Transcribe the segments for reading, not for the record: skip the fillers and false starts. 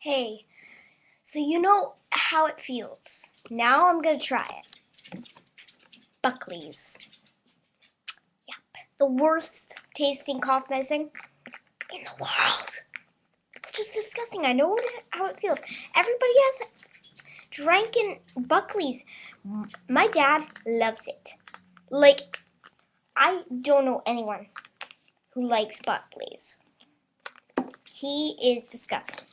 Hey, so you know how it feels. Now I'm gonna try it. Buckley's. Yep, the worst tasting cough medicine in the world. It's just disgusting. I know how it feels. Everybody has drank Buckley's. My dad loves it. Like, I don't know anyone who likes Buckley's. He is disgusting.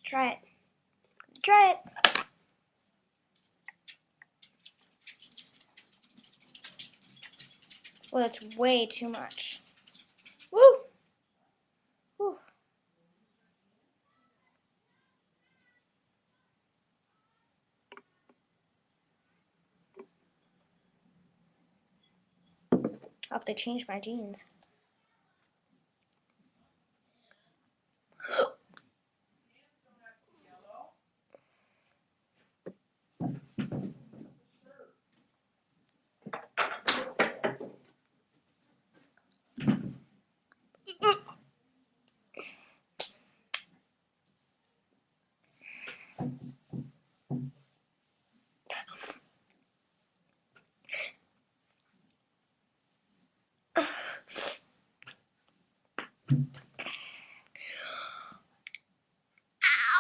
Try it. Try it. Well, that's way too much. Woo! Woo. I'll have to change my jeans.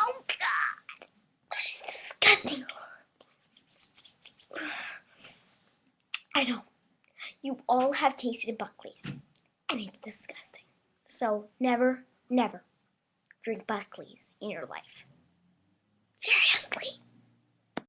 Oh, God. That is disgusting. I know. You all have tasted Buckley's, and it's disgusting. So never, never drink Buckley's in your life.